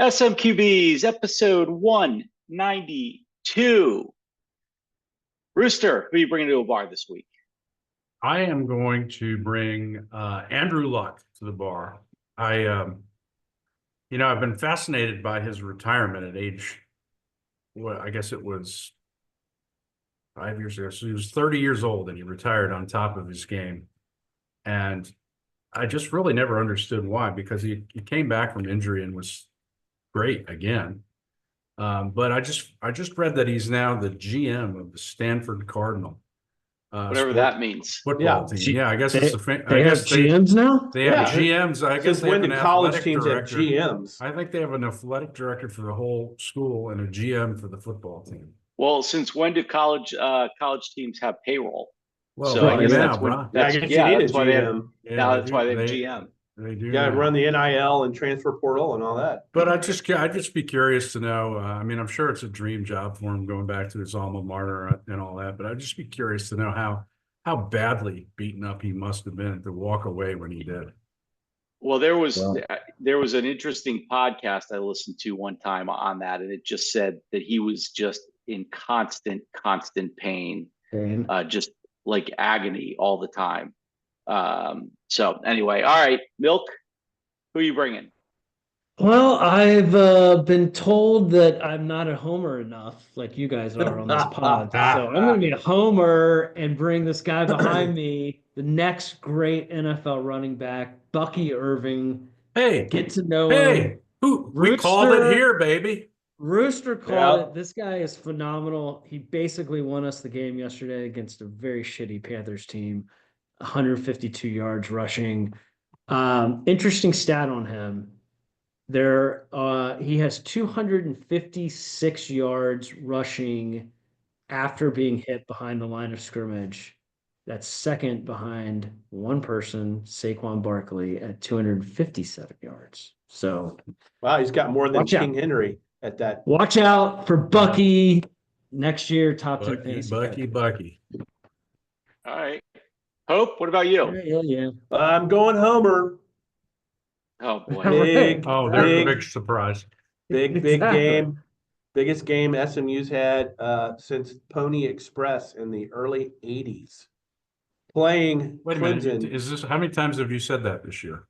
SMQB's episode 192. Rooster, who are you bringing to a bar this week? I am going to bring Andrew Luck to the bar. I've been fascinated by his retirement at age, I guess it was 5 years ago. So he was 30 years old and he retired on top of his game. And I just really never understood why, because he came back from injury and was great again. But I just read that he's now the GM of the Stanford Cardinal. Whatever that means. Football team. Yeah, I guess it's the they have GMs now. They have GMs. I guess they have an college athletic teams director. have GMs. I think they have an athletic director for the whole school and a GM for the football team. Well, since when do college teams have payroll? Well, so right now, bro. That's why they have that's why they have GM. They do. You got to run the NIL and transfer portal and all that. But I'd just be curious to know. I'm sure it's a dream job for him going back to his alma mater and all that. But I'd just be curious to know how badly beaten up he must have been to walk away when he did. Well, there was an interesting podcast I listened to one time on that, and it just said that he was just in constant pain, just like agony all the time. So anyway, all right, Milk, who are you bringing? Well, I've been told that I'm not a homer enough, like you guys are on this pod. So I'm going to be a homer and bring this guy behind me, the next great NFL running back, Bucky Irving. Hey, get to know him. We called it here, baby. Rooster called it. This guy is phenomenal. He basically won us the game yesterday against a very shitty Panthers team. 152 yards rushing. Interesting stat on him. He has 256 yards rushing after being hit behind the line of scrimmage. That's second behind one person, Saquon Barkley, at 257 yards. So, wow, he's got more than King Henry at that. Watch out for Bucky next year. Top 10 fantasy. Bucky. All right. Hope, what about you? Yeah. I'm going homer. Oh boy. There's a big surprise. Big game. Biggest game SMU's had since Pony Express in the early 80s. Playing Wait a Clemson. Minute. How many times have you said that this year?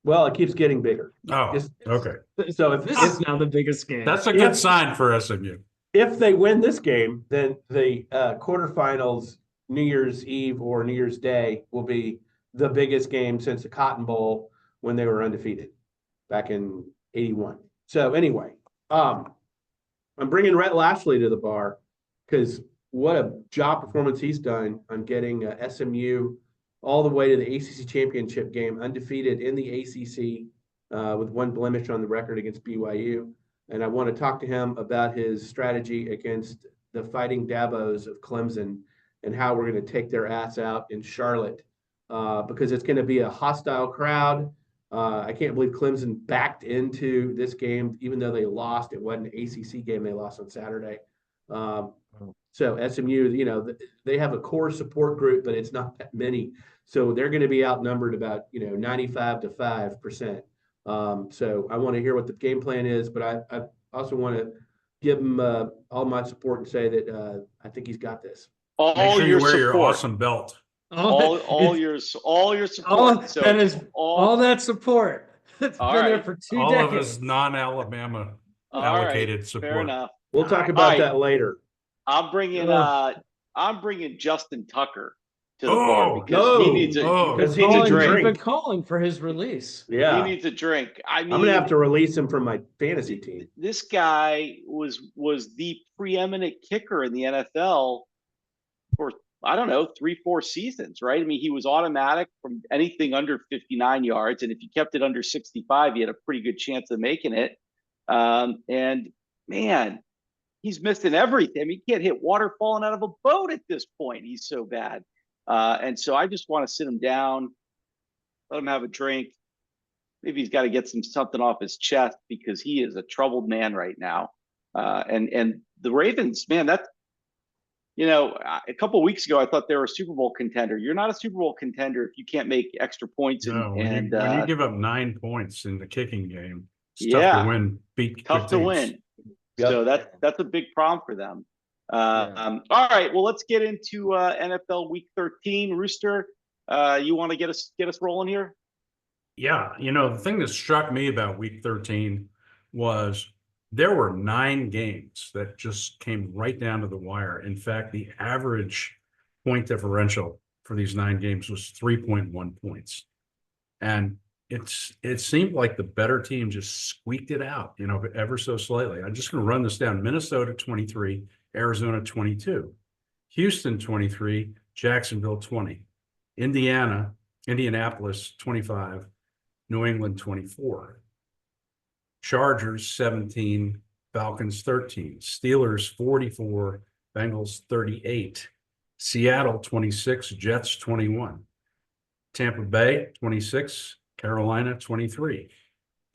Well, it keeps getting bigger. Oh, okay. So if this is now the biggest game. That's a good sign for SMU. If they win this game, then the quarterfinals, New Year's Eve or New Year's Day, will be the biggest game since the Cotton Bowl when they were undefeated back in '81. So anyway, I'm bringing Rhett Lashley to the bar because what a job performance he's done on getting SMU all the way to the ACC championship game, undefeated in the ACC with one blemish on the record against BYU. And I want to talk to him about his strategy against the Fighting Davos of Clemson and how we're going to take their ass out in Charlotte because it's going to be a hostile crowd. I can't believe Clemson backed into this game, even though they lost. It wasn't an ACC game. They lost on Saturday. So SMU, they have a core support group, but it's not that many. So they're going to be outnumbered about, 95 to 5%. So I want to hear what the game plan is, but I also want to give him all my support and say that I think he's got this. Make sure you wear your awesome belt. All your support. All that support. It's been there for 2 decades. All of his non-Alabama allocated support. Fair enough. We'll talk about that later. I'm bringing Justin Tucker to the bar because he needs a drink. He's been calling for his release. Yeah, he needs a drink. I'm gonna have to release him from my fantasy team. This guy was the preeminent kicker in the NFL for 3-4 seasons, right? I mean, he was automatic from anything under 59 yards, and if you kept it under 65, you had a pretty good chance of making it. And man, he's missing everything. I mean, he can't hit water falling out of a boat at this point. He's so bad. And so I just want to sit him down, let him have a drink. Maybe he's got to get something off his chest because he is a troubled man right now. And the Ravens, man, a couple of weeks ago, I thought they were a Super Bowl contender. You're not a Super Bowl contender if you can't make extra points. When you give up 9 points in the kicking game, It's tough Yeah. to win, beat Tough good to teams. win. Yep. So that's a big problem for them. All right, well, let's get into NFL Week 13. Rooster, you want to get us rolling here? Yeah, the thing that struck me about week 13 was there were 9 games that just came right down to the wire. In fact, the average point differential for these 9 games was 3.1 points. And it seemed like the better team just squeaked it out, ever so slightly. I'm just going to run this down. Minnesota 23, Arizona 22, Houston 23, Jacksonville 20, Indianapolis 25, New England 24, Chargers 17, Falcons 13, Steelers 44, Bengals 38, Seattle 26, Jets 21, Tampa Bay 26, Carolina 23,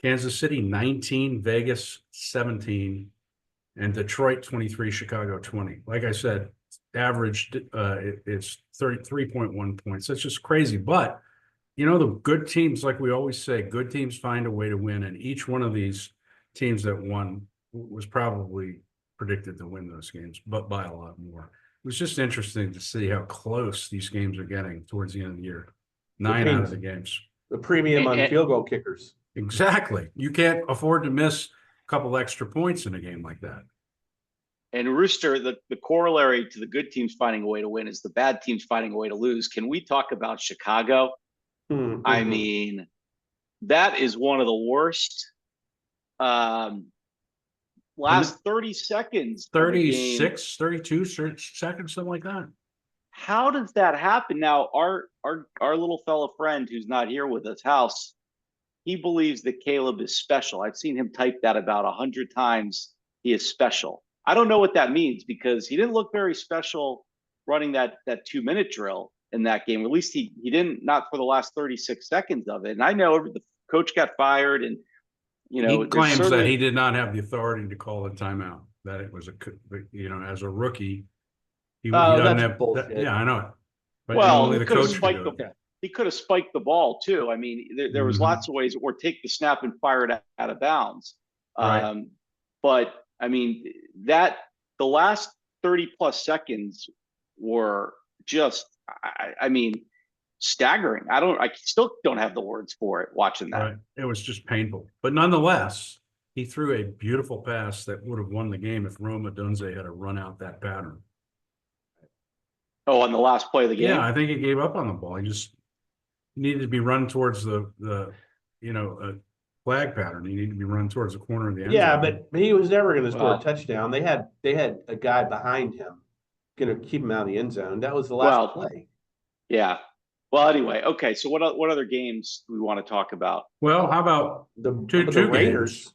Kansas City 19, Vegas 17, and Detroit 23, Chicago 20. Like I said, averaged it's 33.1 points. That's just crazy. But the good teams, like we always say, good teams find a way to win. And each one of these teams that won was probably predicted to win those games, but by a lot more. It was just interesting to see how close these games are getting towards the end of the year. 9 out of the games. The premium on field goal kickers. Exactly. You can't afford to miss a couple extra points in a game like that. And Rooster, the corollary to the good teams finding a way to win is the bad teams finding a way to lose. Can we talk about Chicago? Mm-hmm. I mean, that is one of the worst. Last 30 seconds. 36, 32 seconds, something like that. How does that happen? Now, our little fellow friend who's not here with us, House, he believes that Caleb is special. I've seen him type that about 100 times. He is special. I don't know what that means because he didn't look very special running that 2-minute drill in that game. At least he didn't, not for the last 36 seconds of it. And I know the coach got fired, and he claims that he did not have the authority to call a timeout. That it was as a rookie, he doesn't have bullshit. Yeah, I know it. But well, only the coach could do it. He could have spiked the ball too. I mean, there was lots of ways, or take the snap and fire it out of bounds. Right. But I mean, the last 30 plus seconds were just, I mean, staggering. I still don't have the words for it watching that. Right. It was just painful. But nonetheless, he threw a beautiful pass that would have won the game if Rome Odunze had run out that pattern. Oh, on the last play of the game? Yeah, I think he gave up on the ball. He just needed to be run towards the flag pattern. He needed to be run towards the corner of the end zone. Yeah, but he was never going to score a touchdown. They had a guy behind him going to keep him out of the end zone. That was the last play. Yeah. Well, anyway, okay. So what other games do we want to talk about? Well, how about the Raiders? Games?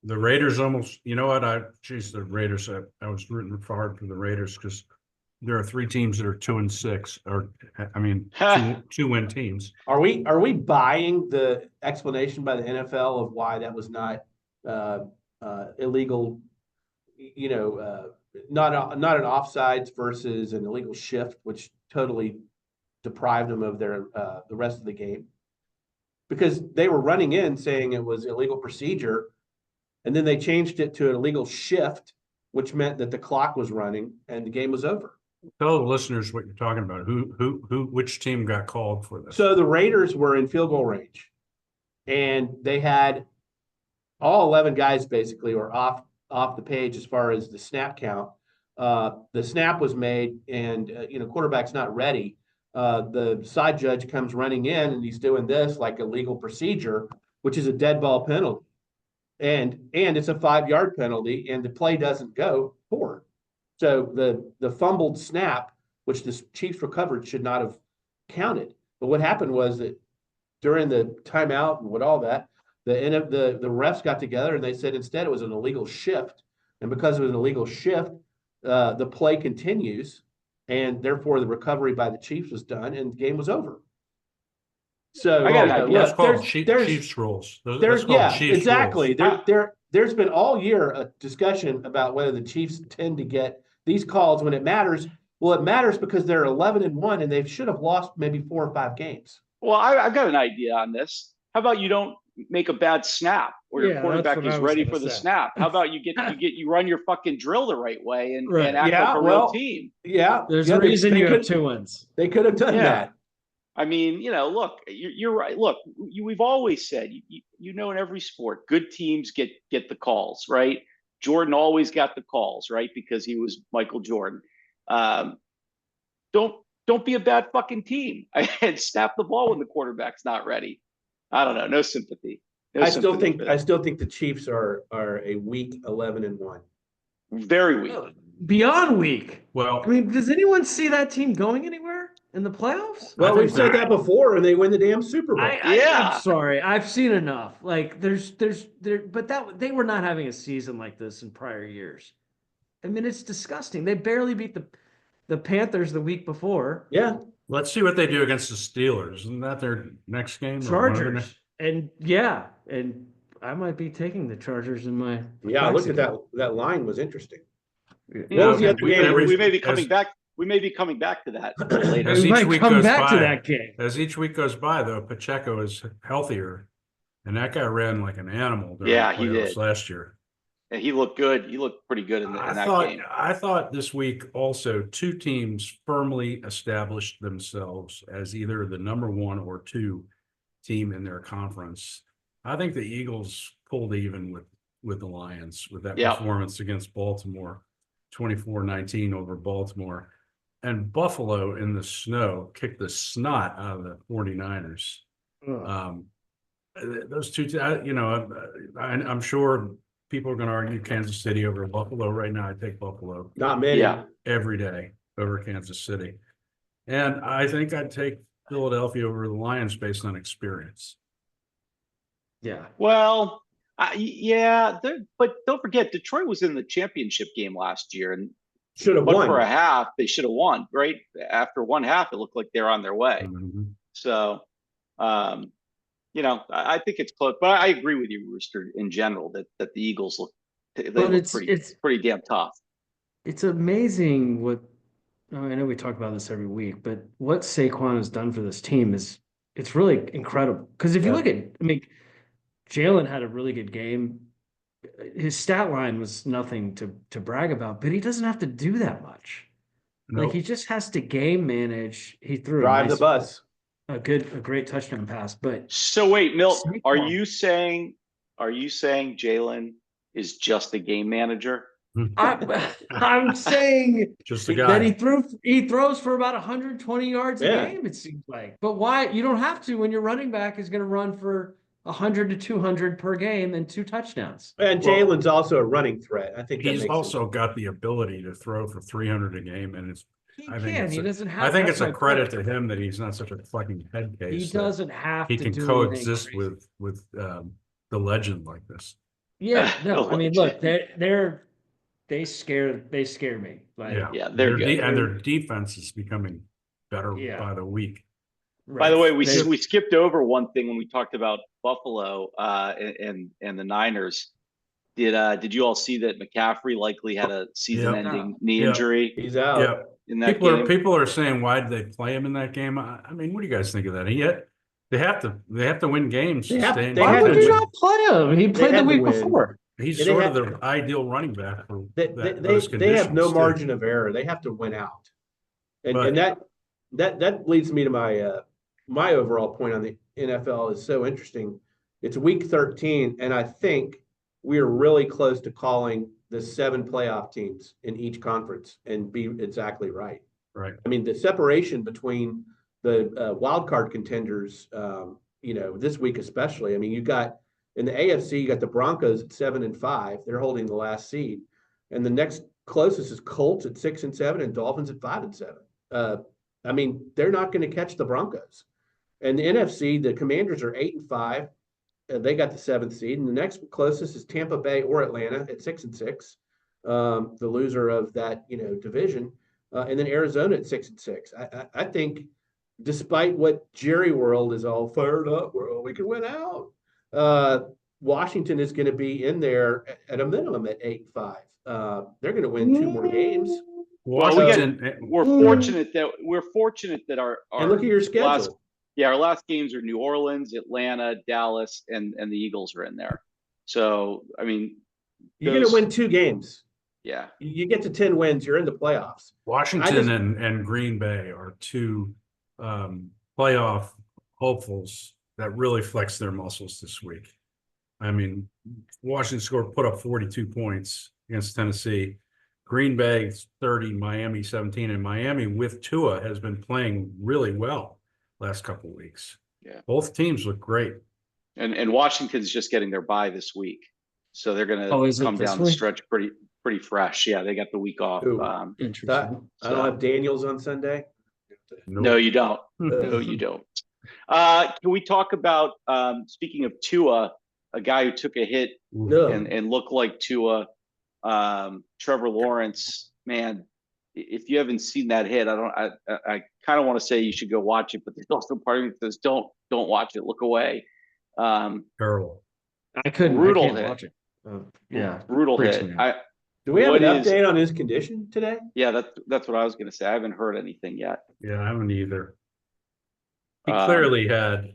The Raiders almost, the Raiders, I was rooting hard for the Raiders because there are 3 teams that are 2-6, or I mean, 2-win teams. Are we buying the explanation by the NFL of why that was not illegal? Not an offsides versus an illegal shift, which totally deprived them of their the rest of the game, because they were running in saying it was illegal procedure, and then they changed it to an illegal shift, which meant that the clock was running and the game was over. Tell the listeners what you're talking about. Which team got called for this? So the Raiders were in field goal range, and they had all 11 guys basically were off the page as far as the snap count. The snap was made, and quarterback's not ready. The side judge comes running in, and he's doing this like a legal procedure, which is a dead ball penalty, and it's a 5-yard penalty, and the play doesn't go forward. So the fumbled snap, which the Chiefs recovered, should not have counted. But what happened was that during the timeout and all that, the refs got together and they said instead it was an illegal shift, and because it was an illegal shift, the play continues, and therefore the recovery by the Chiefs was done and the game was over. So I got an idea. That's called Chiefs rules. Exactly. Rules. There's been all year a discussion about whether the Chiefs tend to get these calls when it matters. Well, it matters because they're 11-1 and they should have lost maybe 4 or 5 games. Well, I've got an idea on this. How about you don't make a bad snap or your Yeah, quarterback that's what is I was ready gonna for the say. snap? How about you run your fucking drill the right way and Right. act Yeah, like a well, real team? Yeah, There's yeah, a reason you have could, 2 wins. They could have done Yeah. that. I mean, look, you're right. Look, we've always said, in every sport, good teams get the calls, right? Jordan always got the calls, right? Because he was Michael Jordan. Don't be a bad fucking team and snap the ball when the quarterback's not ready. I don't know. No sympathy. I still think the Chiefs are a weak 11-1. Very weak. Beyond weak. Well, I mean, does anyone see that team going anywhere in the playoffs? Well, think we've said that before, and they win the damn Super Bowl. I'm sorry. I've seen enough. Like but they were not having a season like this in prior years. I mean, it's disgusting. They barely beat the Panthers the week before. Yeah. let's see what they do against the Steelers. Isn't that their next game? or one of their Chargers. And I might be taking the Chargers in my Yeah, look at that. That line was interesting. What was the other game? We may be coming back. We may be coming back to that later. As We each might week come goes back to by, that game. As each week goes by, though, Pacheco is healthier, and that guy ran like an animal during Yeah, the he playoffs did. last year. And he looked good. He looked pretty good in that game. I thought this week also 2 teams firmly established themselves as either the number 1 or 2 team in their conference. I think the Eagles pulled even with the Lions with that performance against Baltimore, 24-19 over Baltimore. And Buffalo in the snow kicked the snot out of the 49ers. Those 2, I'm sure people are going to argue Kansas City over Buffalo. Right now, I take Buffalo. Not many. Yeah. Every day over Kansas City. And I think I'd take Philadelphia over the Lions based on experience. Yeah. Well, but don't forget, Detroit was in the championship game last year, and should have won for a half. They should have won, right? After one half, it looked like they're on their way. Mm-hmm. So, I think it's close. But I agree with you, Rooster, in general that the Eagles look pretty damn tough. It's amazing what I know we talk about this every week, but what Saquon has done for this team it's really incredible. Because if you look at, Jalen had a really good game. His stat line was nothing to brag about, but he doesn't have to do that much. Nope. Like he just has to game manage. He threw the bus. A great touchdown pass. But so wait, Milt, are you saying Jalen is just a game manager? I'm saying just a guy that he throws for about 120 yards a game, it seems like. But why? You don't have to when your running back is going to run for 100 to 200 per game and 2 touchdowns. And Jalen's also a running threat. I think he's also got the ability to throw for 300 a game, and I think it's a credit to him that he's not such a fucking head case. He doesn't have to. He can coexist with the legend like this. Yeah, no, I mean, look, they scare me. Like, they're good. And their defense is becoming better by the week. Right. By the way, we skipped over one thing when we talked about Buffalo and the Niners. Did you all see that McCaffrey likely had a season-ending knee injury? He's out. Yeah. In that game. People are saying, why did they play him in that game? I mean, what do you guys think of that? They have to win games. Why would you not play him? He played the week before. He's sort of the ideal running back for those conditions. They have no margin of error. They have to win out, and that leads me to my overall point on the NFL is so interesting. It's week 13, and I think we are really close to calling the 7 playoff teams in each conference and be exactly right. Right. I mean, the separation between the wild card contenders, this week especially. I mean, you got in the AFC, you got the Broncos at 7-5. They're holding the last seed, and the next closest is Colts at 6-7 and Dolphins at 5-7. I mean, they're not going to catch the Broncos. And the NFC, the Commanders are 8-5. They got the 7th seed, and the next closest is Tampa Bay or Atlanta at 6-6. The loser of that, division, and then Arizona at 6-6. I think, despite what Jerry World is all fired up, we can win out. Washington is going to be in there at a minimum at 8-5. They're going to win 2 more games. Well, we're fortunate that our and look at your schedule. Yeah, our last games are New Orleans, Atlanta, Dallas, and the Eagles are in there. So, I mean, You're going to win 2 games. yeah. You get to 10 wins, you're in the playoffs. Washington and Green Bay are 2 playoff hopefuls that really flex their muscles this week. I mean, Washington put up 42 points against Tennessee. Green Bay 30, Miami 17, and Miami with Tua has been playing really well last couple of weeks. Yeah. Both teams look great. And Washington's just getting their bye this week. So they're going to come down the stretch pretty fresh. Yeah, they got the week off. Interesting. I don't have Daniels on Sunday. No, you don't. No, you don't. Can we talk about, speaking of Tua, a guy who took a hit and looked like Tua, Trevor Lawrence, man, if you haven't seen that hit, I kind of want to say you should go watch it, but there's also part of me that says, don't watch it, look away. Terrible. I couldn't Brutal hit. watch it. Yeah. Brutal hit. Do we have an update on his condition today? Yeah, that's what I was going to say. I haven't heard anything yet. Yeah, I haven't either. He clearly had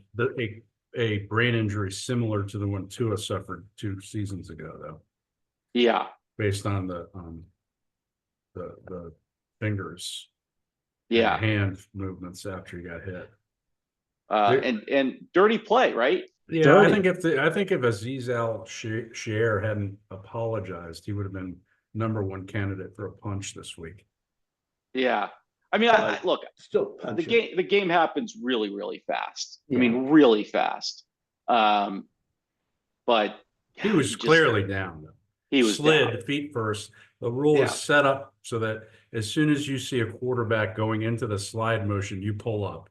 a brain injury similar to the one Tua suffered 2 seasons ago, though. Yeah. Based on the fingers, Yeah, hand movements after he got hit. and dirty play, right? Yeah, Dirty. I think if Aziz Al-Shaair hadn't apologized, he would have been #1 candidate for a punch this week. Yeah, I mean, look, Still punching. the game happens really, really fast. Yeah. I mean, really fast. But He was clearly down, though. He was slid down. feet first. The rule is set up so that as soon as you see a quarterback going into the slide motion, you pull up.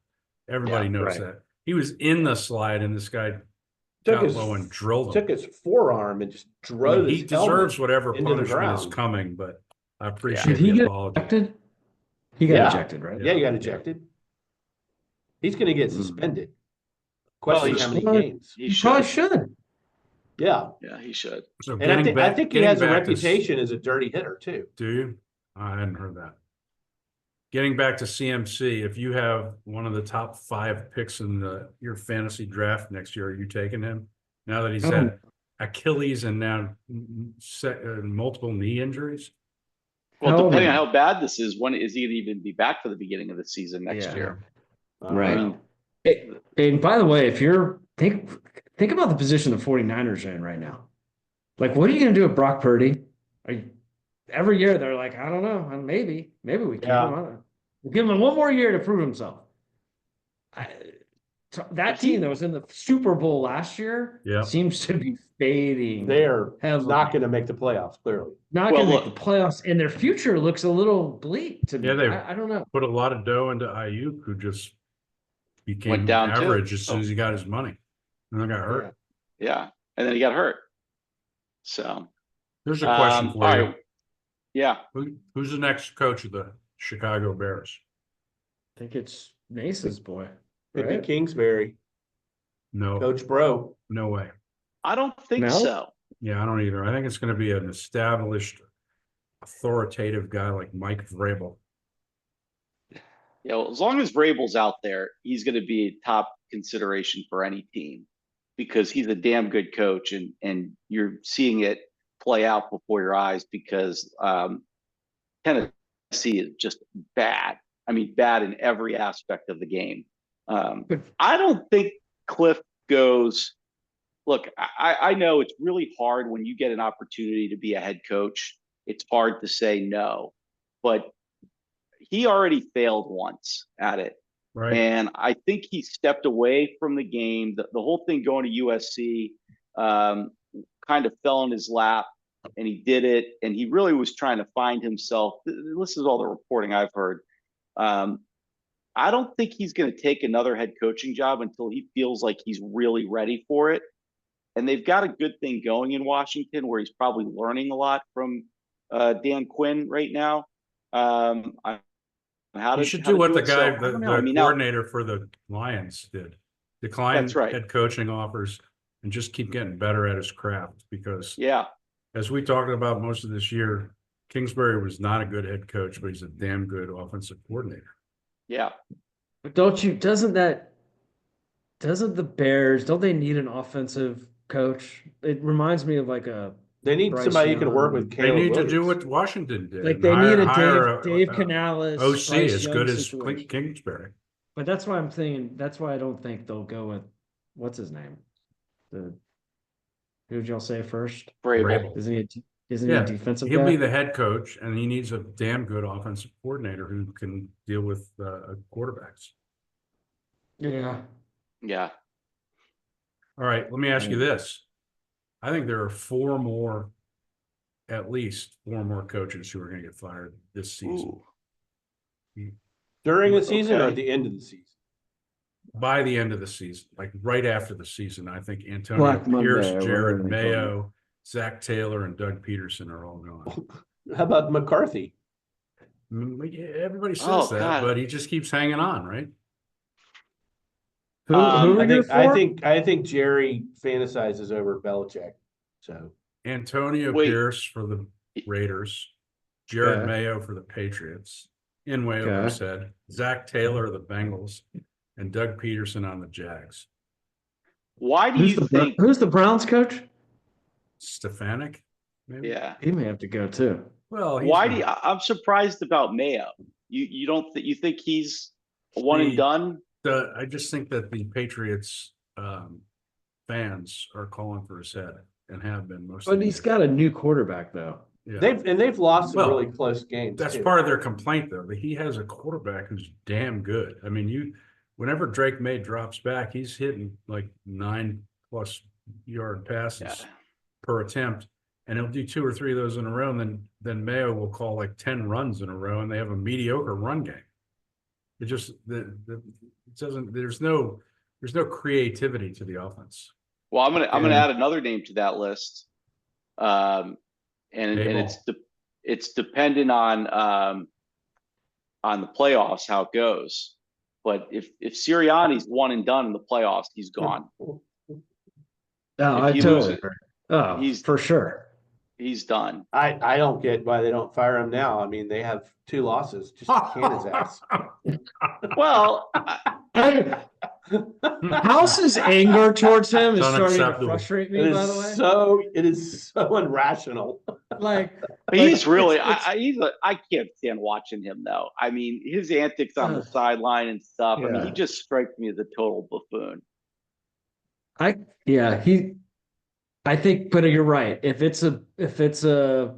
Everybody knows that. He was in the slide, and this guy got low and drilled him. Took his forearm and just drove He his helmet deserves whatever into the punishment is ground. coming, but I appreciate Did he the get apology. ejected? He got Yeah. ejected, right? Yeah, he got ejected. He's going to get suspended. Question he how many should. games? He He probably should. should. Yeah. Yeah, he should. So And I think he getting has a back to reputation as a dirty hitter too. Do you? I hadn't heard that. Getting back to CMC, if you have one of the top 5 picks in your fantasy draft next year, are you taking him? Now that he's had Achilles and now multiple knee injuries? Well, depending on how bad this is, when is he going to even be back for the beginning of the season next year? Right. And by the way, if you're think about the position the 49ers are in right now. Like, what are you going to do with Brock Purdy? Every year they're like, I don't know, maybe we keep him on. We'll give him 1 more year to prove himself. That team that was in the Super Bowl last year seems to be fading. They're not going to make the playoffs, clearly. Not going to make the playoffs, and their future looks a little bleak to me. Yeah, I don't know. Put a lot of dough into Ayuk, who just became Went down average as soon as he got his money. And then got hurt. Yeah, and then he got hurt. So there's a question for you. Right. Yeah. Who's the next coach of the Chicago Bears? I think it's Mace's boy. Could be Kingsbury. No. Coach Bro. No way. I don't think so. Yeah, I don't either. I think it's going to be an established, authoritative guy like Mike Vrabel. Yeah, well, as long as Vrabel's out there, he's going to be a top consideration for any team because he's a damn good coach, and you're seeing it play out before your eyes because Tennessee is just bad. I mean, bad in every aspect of the game. I don't think Cliff goes, look, I know it's really hard when you get an opportunity to be a head coach. It's hard to say no, but he already failed once at it. Right. And I think he stepped away from the game. The whole thing going to USC kind of fell in his lap, and he did it. And he really was trying to find himself. This is all the reporting I've heard. I don't think he's going to take another head coaching job until he feels like he's really ready for it. And they've got a good thing going in Washington where he's probably learning a lot from Dan Quinn right now. He should do what the guy, the coordinator for the Lions did. Decline head coaching offers and just keep getting better at his craft because as we talked about most of this year, Kingsbury was not a good head coach, but he's a damn good offensive coordinator. Yeah. But doesn't that Doesn't the Bears, don't they need an offensive coach? It reminds me of like a They need Bryce somebody who can work Young. with They Caleb need to Williams. do what Washington did. Like and they need a hire Dave Canales, OC Bryce as Young good as situation. Kingsbury. But that's why I'm saying that's why I don't think they'll go with what's his name? Who'd y'all say first? Vrabel. Isn't he a defensive He'll guy? be the head coach, and he needs a damn good offensive coordinator who can deal with quarterbacks. Yeah. Yeah. All right, let me ask you this. I think there are at least four more coaches who are going to get fired this season. Ooh. During the season or Okay. at the end of the season? By the end of the season, like right after the season, I think Antonio Black Monday, Pierce, or Jared whatever they call Mayo, Zach Taylor, and Doug Peterson are all gone. How about McCarthy? Everybody says Oh, that, God. but he just keeps hanging on, right? Who I are you for? I think Jerry fantasizes over Belichick. So Antonio Wait. Pierce for the Raiders, Jared Okay. Mayo for the Patriots, Inway Okay. over his head, Zach Taylor of the Bengals, and Doug Peterson on the Jags. Why do you think? Who's the Browns coach? Stefanik, maybe? Yeah. He may have to go too. Well, Why do you, I'm surprised about Mayo. You don't you think he's a one and done? I just think that the Patriots fans are calling for his head and have been most of But the he's year. got a new quarterback though. Yeah. they've lost some Well, really close games. That's too. part of their complaint, though, that he has a quarterback who's damn good. I mean, whenever Drake May drops back, he's hitting like 9+ yard passes Yeah. per attempt, and he'll do 2 or 3 of those in a row, and then Mayo will call like 10 runs in a row, and they have a mediocre run game. It just it doesn't. There's no creativity to the offense. Well, I'm gonna add another name to that list, and it's dependent on the playoffs how it goes. But if Sirianni's one and done in the playoffs, he's gone. Oh, If I he totally loses- agree. Oh, he's- for sure. He's done. I don't get why they don't fire him now. I mean, they have 2 losses. Just can his ass. Well, House's anger towards him is It's starting to unacceptable. frustrate It me, by the way. is so irrational. Like he's really it's- I can't stand watching him though. I mean, his antics on the Ugh. sideline and stuff. I mean, Yeah. he just strikes me as a total buffoon. I think, but you're right. If it's a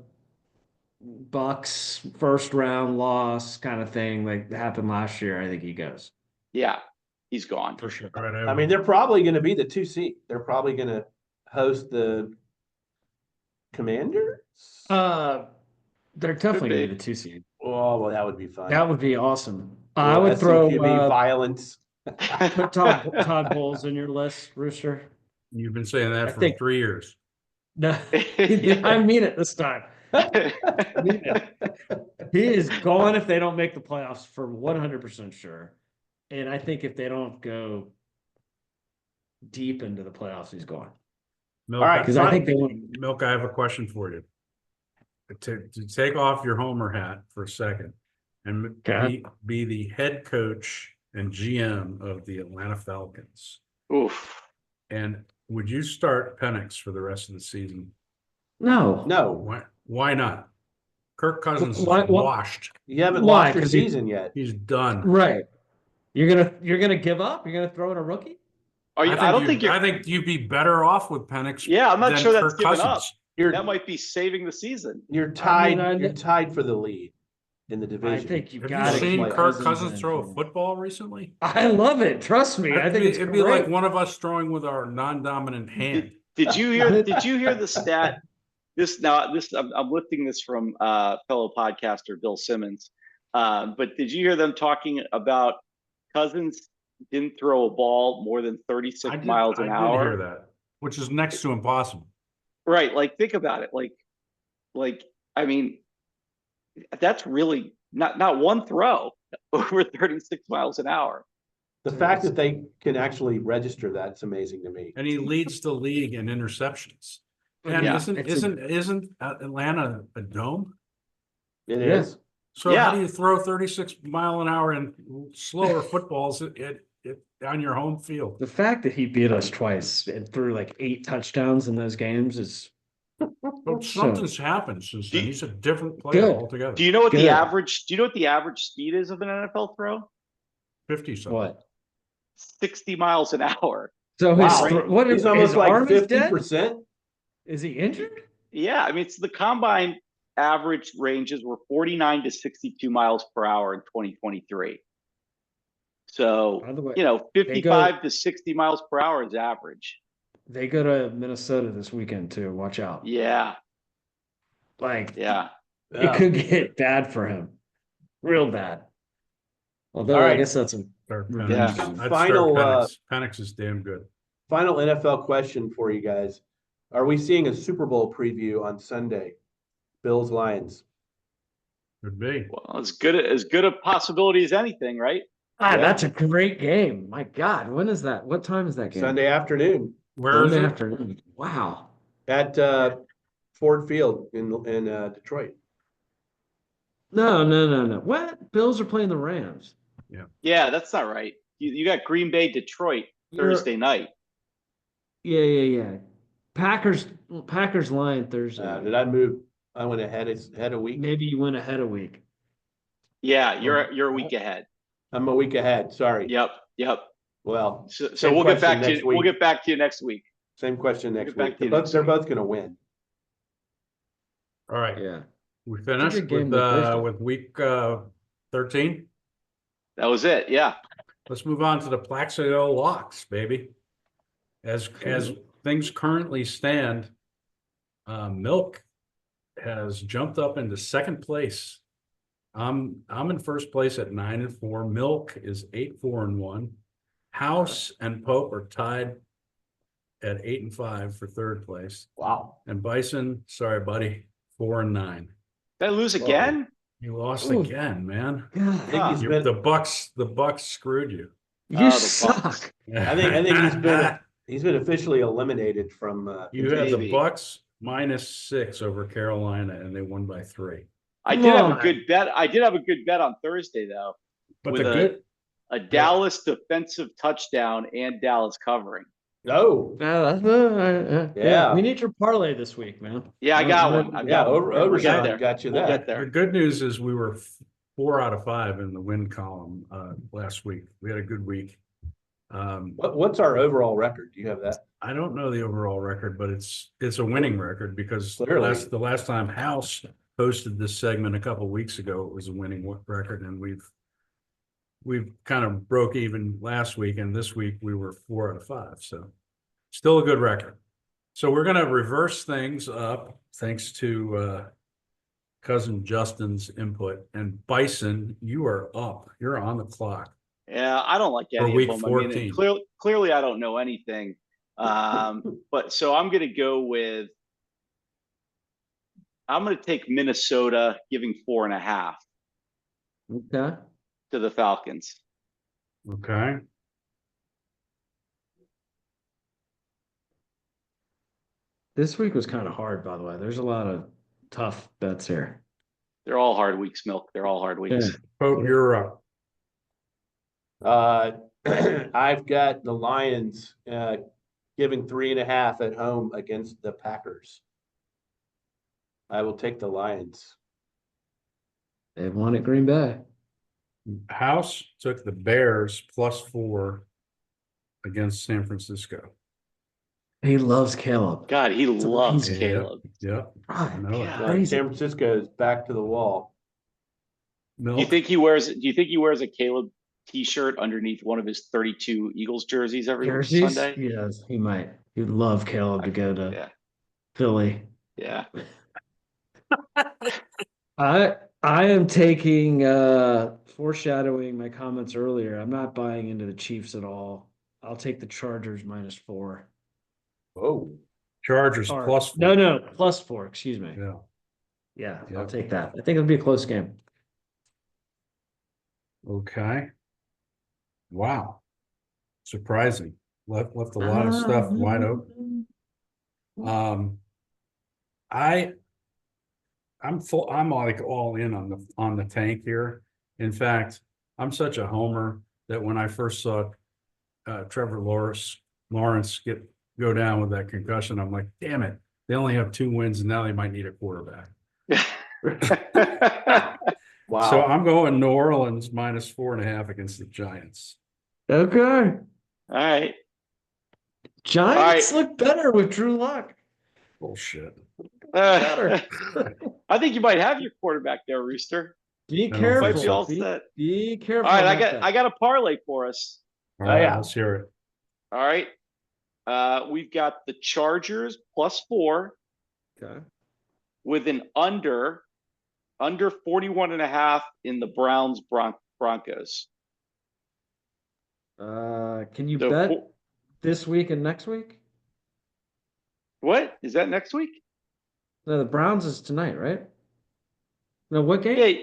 Bucks first round loss kind of thing like happened last year, I think he goes Yeah, he's gone. for sure. All right, I mean, they're probably going to be the 2 seed. They're probably going to host the Commanders. They're definitely be. gonna be the 2 seed. Oh, well, that would be fun. That would be awesome. Oh, I would throw SMQB violence. put Todd Bowles in your list, Rooster. You've been saying that I for think- 3 years. No, I mean it this time. He is gone if they don't make the playoffs for 100% sure. And I think if they don't go deep into the playoffs, he's gone. Milk, All right, Because I think they want. Milk, I have a question for you. To take off your homer hat for a second and Okay. be the head coach and GM of the Atlanta Falcons. Oof. And would you start Penix for the rest of the season? No. No, Why not? Kirk Cousins is Why- washed. you haven't Why? lost your 'Cause you- season yet. He's done. Right. You're gonna give up? You're gonna throw in a rookie? Are you? I don't think you're. I think you'd be better off with Penix. Yeah, I'm not than sure that's Kirk giving up. Cousins. You're That might be saving the season. you're tied. I You're tied for the lead in the I division. think you Have got you to seen keep Kirk Cousins Cousins in throw a for- football recently? I love it. Trust me. I think it'd be great. like one of us throwing with our non-dominant hand. Did you hear? Did you hear the stat? I'm lifting this from fellow podcaster Bill Simmons. But did you hear them talking about Cousins didn't throw a ball more than 36 miles an I hour? did hear that, which is next to impossible. Right. Like, think about it. Like, I mean, that's really not one throw over 36 miles an hour. The fact that they can actually register that's amazing to me. And he leads the league in interceptions. And Yeah. isn't Atlanta a dome? It Yeah. is. So Yeah. how do you throw 36 mile an hour and slower footballs on your home field. The fact that he beat us twice and threw like 8 touchdowns in those games is But something's happened since then. He's a different player Good. altogether. Do you know what the Good. average? Do you know what the average speed is of an NFL throw? 50 something. what? 60 miles an hour. So Wow. what? He's His almost like arm is dead? 50%. Is he injured? Yeah, I mean, it's the combine average ranges were 49 to 62 miles per hour in 2023. So, By the way, 55 to 60 miles per hour is average. they go to Minnesota this weekend too. Watch out. Yeah, Like yeah. it could get bad for him. Real bad. Although All I right. guess that's a Start revenge Penix. game. I'd Final, start Penix. Penix is damn good. Final NFL question for you guys. Are we seeing a Super Bowl preview on Sunday? Bills Lions. Could be. Well, as good a possibility as anything, right? Ah, that's a great game. My God, when is that? What time is that game? Sunday afternoon Where is Sunday it? afternoon. Wow. at Ford Field in Detroit. No. What? Bills are playing the Rams. Yeah, that's not right. You got Green Bay, Detroit Thursday night. Yeah. Packers Lion Thursday. Did I move? I went ahead a week. Maybe you went ahead a week. Yeah, you're a week ahead. I'm a week ahead. Sorry. Yep. Well, So same we'll get question back to next you. We'll week. get back to you next week. Same question next back week. to you They're next both going to win. All right. Yeah. We It's finished a good game with on Thursday. week 13. That was it. Yeah. Let's move on to the Plaxico Locks, baby. As things currently stand, Milk has jumped up into second place. I'm in first place at 9-4. Milk is 8-4-1. House and Pope are tied at 8-5 for third place. Wow. And Bison, sorry, buddy, 4-9. Did I lose again? You lost Ooh. again, man. I think God, he's The been. Bucks screwed you. you the suck. Bucks. I think he's been officially eliminated from. You had the Maybe. Bucks -6 over Carolina, and they won by 3. I Come did have a on. good bet. I did have a good bet on Thursday though. But With the good, a Dallas defensive touchdown and Dallas covering. Oh, Yeah. We need your parlay this week, man. Yeah, I got one. I've yeah. got one. We'll Overshot get there. got you We'll that. get there. the good news is we were 4 out of 5 in the win column last week. We had a good week. What's our overall record? Do you have that? I don't know the overall record, but it's a winning record because Clearly. the last time House hosted this segment a couple weeks ago, it was a winning record, and we've kind of broke even last week, and this week we were 4 out of 5, so still a good record. So we're going to reverse things up thanks to cousin Justin's input. And Bison, you are up. You're on the clock. Yeah, I don't like For any week of them. I mean, 14. clearly I don't know anything. But so I'm going to go with. I'm going to take Minnesota, giving 4.5 Okay. to the Falcons. Okay. This week was kind of hard, by the way. There's a lot of tough bets here. They're all hard weeks, Milk. They're all hard weeks. Yeah. Pope, you're up. I've got the Lions giving 3.5 at home against the Packers. I will take the Lions. They've won at Green Bay. House took the Bears +4 against San Francisco. He loves Caleb. God, he loves amazing. Caleb. Yep. Right. I know it. Yeah. Crazy. San Francisco is back to the wall. Milk. Do you think he wears a Caleb t-shirt underneath one of his 32 Eagles jerseys every Jerseys? Sunday? Yes, he might. He'd love Caleb to go to Yeah. Philly. Yeah. I am taking foreshadowing my comments earlier. I'm not buying into the Chiefs at all. I'll take the Chargers -4. Oh, Chargers Or- +4. No, +4, excuse me. Yeah. Yeah, Yeah. I'll take that. I think it'll be a close game. Okay. Wow. Surprising. Left a lot of stuff wide open. I'm like all in on the tank here. In fact, I'm such a homer that when I first saw Trevor Lawrence go down with that concussion. I'm like, damn it. They only have 2 wins and now they might need a quarterback. Wow. So I'm going New Orleans minus 4.5 against the Giants. Okay. All right. Giants look better with Drew Lock. Bullshit. Better. I think you might have your quarterback there, Rooster. Be I don't careful. think Might be all Be, set. be careful. All right, about that. I got a parlay for us. All right, yeah. let's hear it. All right. We've got the Chargers +4 Okay. with an under 41.5 in the Browns Broncos. Can you So bet fo- this week and next week? What is that next week? No, the Browns is tonight, right? No, what game? Yeah,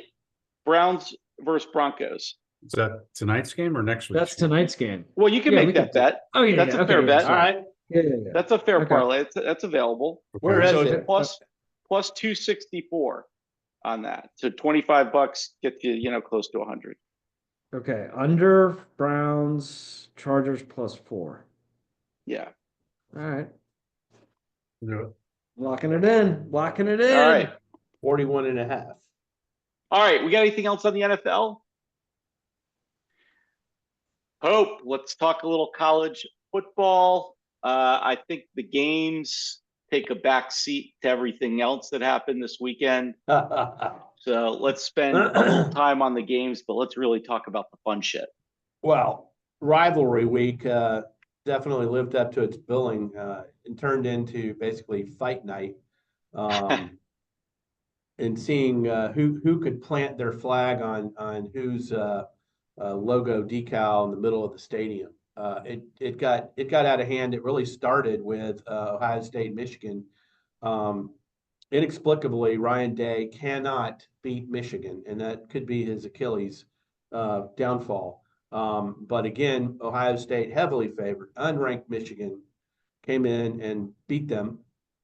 Browns versus Broncos. Is that tonight's game or next week? That's tonight's game. Well, you can Yeah, make we that can- bet. Oh yeah, That's yeah, a fair okay, bet. yeah, All right. Yeah. That's a fair Okay. parlay. That's available. Where is So it? it's plus 264 on that. So $25 gets you close to 100. Okay, under Browns, Chargers +4. Yeah. All right, Yeah. locking it in. Locking it in. All right. 41.5. All right. We got anything else on the NFL? Hope. Let's talk a little college football. I think the games take a back seat to everything else that happened this weekend. So let's spend a little time on the games, but let's really talk about the fun shit. Well, rivalry week definitely lived up to its billing and turned into basically fight night. And seeing who could plant their flag on whose logo decal in the middle of the stadium. It got out of hand. It really started with Ohio State, Michigan. Inexplicably, Ryan Day cannot beat Michigan, and that could be his Achilles downfall. But again, Ohio State heavily favored, unranked Michigan came in and beat them,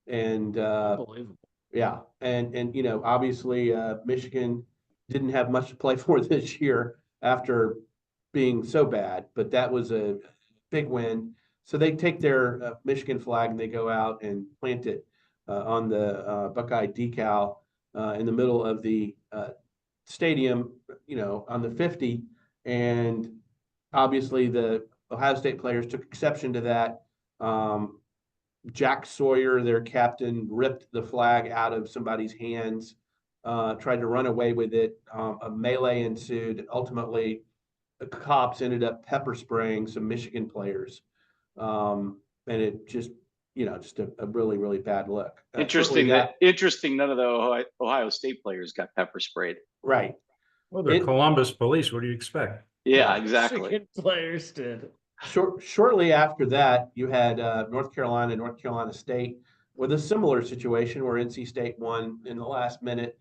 and Unbelievable. yeah, and obviously Michigan didn't have much to play for this year after being so bad, but that was a big win. So they take their Michigan flag and they go out and plant it on the Buckeye decal in the middle of the stadium, on the 50. And obviously the Ohio State players took exception to that. Jack Sawyer, their captain, ripped the flag out of somebody's hands, tried to run away with it. A melee ensued. Ultimately, the cops ended up pepper spraying some Michigan players. And it just, just a really, really bad look. Interesting none of the Ohio State players got pepper sprayed. Right. Well, they're Columbus police. What do you expect? Yeah, exactly. Michigan players did. Shortly after that, you had North Carolina State with a similar situation where NC State won in the last minute,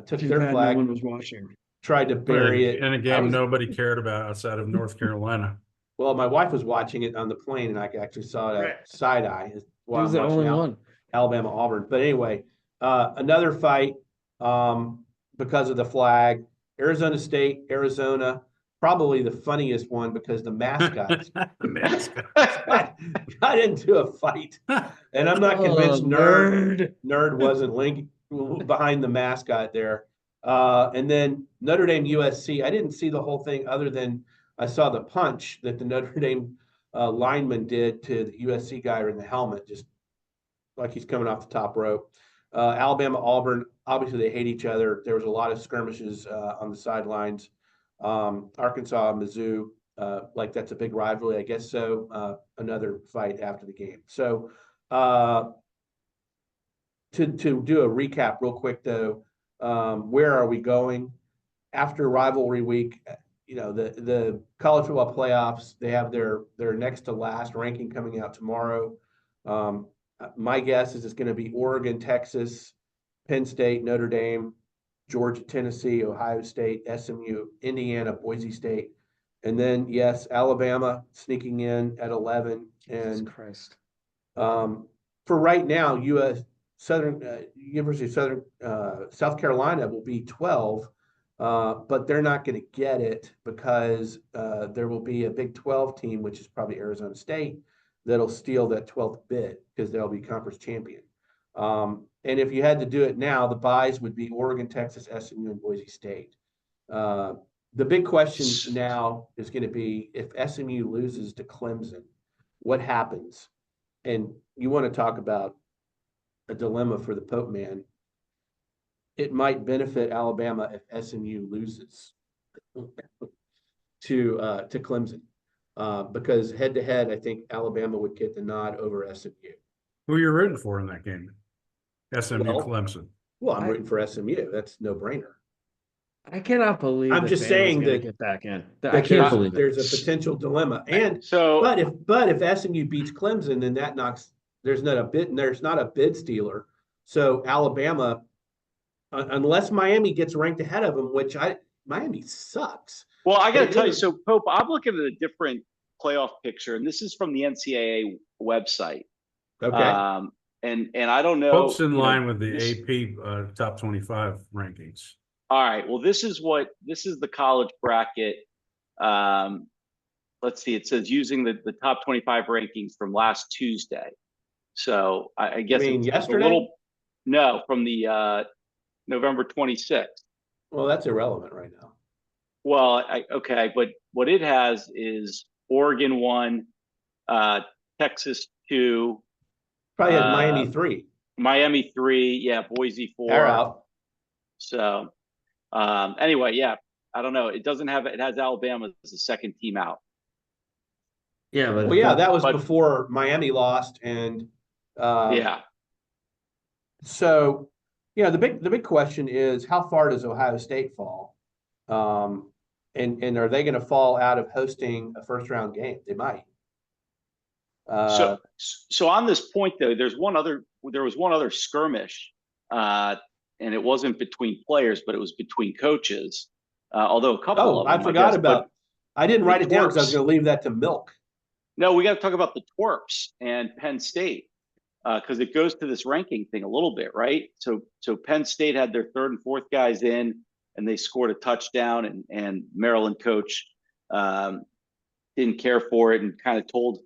took their flag, no one was watching. tried to bury it. In a game nobody cared about outside of North Carolina. Well, my wife was watching it on the plane, and I actually saw it side eye while was I'm the watching only one. Alabama Auburn. But anyway, another fight because of the flag. Arizona State, Arizona. Probably the funniest one because the mascots got into a fight, and I'm not convinced Nerd wasn't linked behind the mascot there. And then Notre Dame USC. I didn't see the whole thing other than I saw the punch that the Notre Dame lineman did to the USC guy in the helmet, just like he's coming off the top rope. Alabama Auburn. Obviously, they hate each other. There was a lot of skirmishes on the sidelines. Arkansas, Mizzou, like that's a big rivalry, I guess so. Another fight after the game. So to do a recap real quick though, where are we going after rivalry week? The college football playoffs, they have their next to last ranking coming out tomorrow. My guess is it's going to be Oregon, Texas, Penn State, Notre Dame, Georgia, Tennessee, Ohio State, SMU, Indiana, Boise State, and then yes, Alabama sneaking in at 11. Jesus and Christ. For right now, University of South Carolina will be 12, but they're not going to get it because there will be a Big 12 team, which is probably Arizona State, that'll steal that 12th bid because they'll be conference champion. And if you had to do it now, the buys would be Oregon, Texas, SMU, and Boise State. The big question now is going to be if SMU loses to Clemson, what happens? And you want to talk about a dilemma for the Pope man. It might benefit Alabama if SMU loses to Clemson, because head to head, I think Alabama would get the nod over SMU. Who are you rooting for in that game? SMU Well, Clemson. Well, I'm rooting for SMU. That's no brainer. I cannot believe I'm just saying that get back in. I can't there's, believe there's it. a potential dilemma. And So, but if SMU beats Clemson, then that knocks there's not a bid stealer. So Alabama, unless Miami gets ranked ahead of them, Miami sucks. well, I got to tell you, so Pope, I'm looking at a different playoff picture, and this is from the NCAA website. Okay. And I don't know. Pope's in line with the this, AP top 25 rankings. All right. Well, this is the college bracket. Let's see. It says using the top 25 rankings from last Tuesday. So I guess You mean it's yesterday? No, from the November 26th. Well, that's irrelevant right now. Well, okay, but what it has is Oregon 1, Texas 2, Probably has Miami 3. Miami 3, yeah, Boise 4. They're out. So anyway, yeah, I don't know. It has Alabama as the second team out. Yeah, but Well, yeah, that was before Miami lost, and Yeah. So, the big question is how far does Ohio State fall? And are they going to fall out of hosting a first round game? They might. So on this point though, there was one other skirmish, and it wasn't between players, but it was between coaches. Although a couple of them, I forgot about. I didn't write it down because I was Twerps. going to leave that to Milk. No, we got to talk about the Twerps and Penn State, because it goes to this ranking thing a little bit, right? So Penn State had their third and fourth guys in, and they scored a touchdown, and Maryland coach didn't care for it and kind of told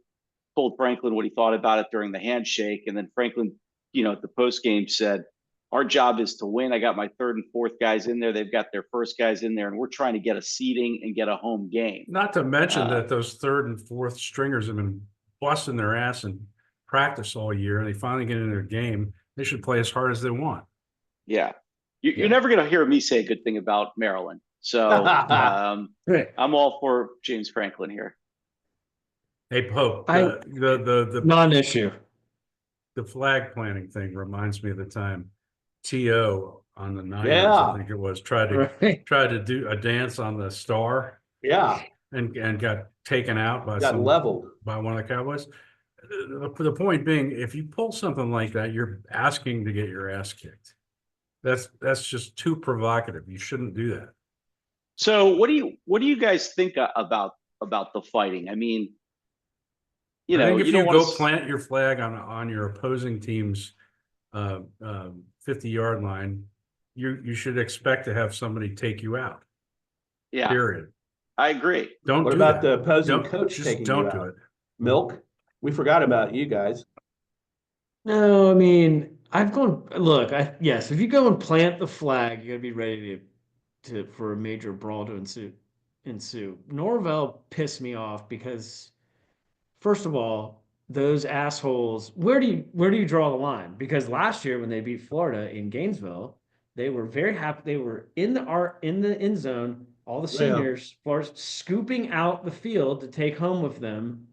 Franklin what he thought about it during the handshake. And then Franklin, at the post game said, our job is to win. I got my third and fourth guys in there. They've got their first guys in there, and we're trying to get a seeding and get a home game. Not to mention that those third and fourth stringers have been busting their ass in practice all year, and they finally get into their game. They should play as hard as they want. Yeah. You're never going to hear me say a good thing about Maryland. So I'm all for James Franklin here. Hey, Pope, the non-issue. The flag planting thing reminds me of the time T.O. on the Niners, Yeah. I think it was, tried to do a dance on the star. Yeah. And got taken out by leveled by one of the Cowboys. The point being, if you pull something like that, you're asking to get your ass kicked. That's just too provocative. You shouldn't do that. So what do you guys think about the fighting? I mean, I think if you don't go plant your flag on your opposing team's 50-yard line, you should expect to have somebody take you out. Yeah. Period. I agree. Don't What do about that. the opposing Don't- coach just taking don't you do out? it. Milk? We forgot about you guys. No, I mean, yes, if you go and plant the flag, you got to be ready for a major brawl to ensue. Norvell pissed me off because, first of all, those assholes, where do you draw the line? Because last year when they beat Florida in Gainesville, they were very happy. They were in the end zone, all the seniors, Florida, scooping out the field to take home with them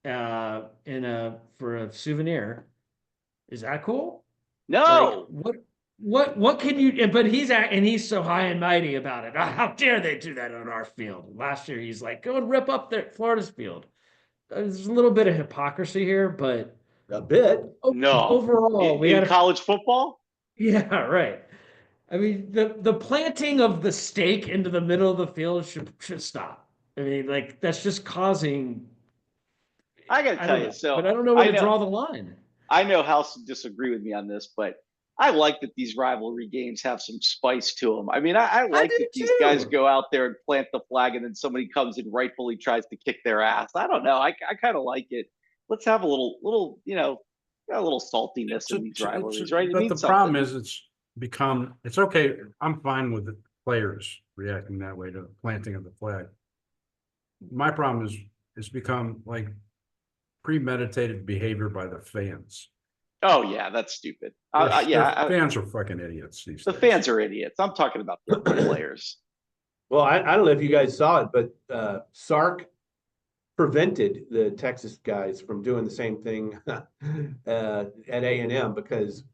for a souvenir. Is that cool? No. Like, what can you? But he's so high and mighty about it. How dare they do that on our field? Last year he's like, go and rip up Florida's field. There's a little bit of hypocrisy here, but A bit. No. Overall, in college football. Yeah, right. I mean, the planting of the stake into the middle of the field should stop. I mean, like that's just causing. I got to tell you, but I don't know where to draw the line. I know House disagree with me on this, but I like that these rivalry games have some spice to them. I mean, I like do that these guys too. go out there and plant the flag, and then somebody comes and rightfully tries to kick their ass. I don't know. I kind of like it. Let's have a little, a little saltiness in these rivalries, right? It But the means problem something. is it's okay. I'm fine with the players reacting that way to the planting of the flag. My problem is it's become like premeditated behavior by the fans. Oh yeah, that's stupid. Fans are fucking idiots these The days. fans are idiots. I'm talking about the players. Well, I don't know if you guys saw it, but Sark prevented the Texas guys from doing the same thing at A&M because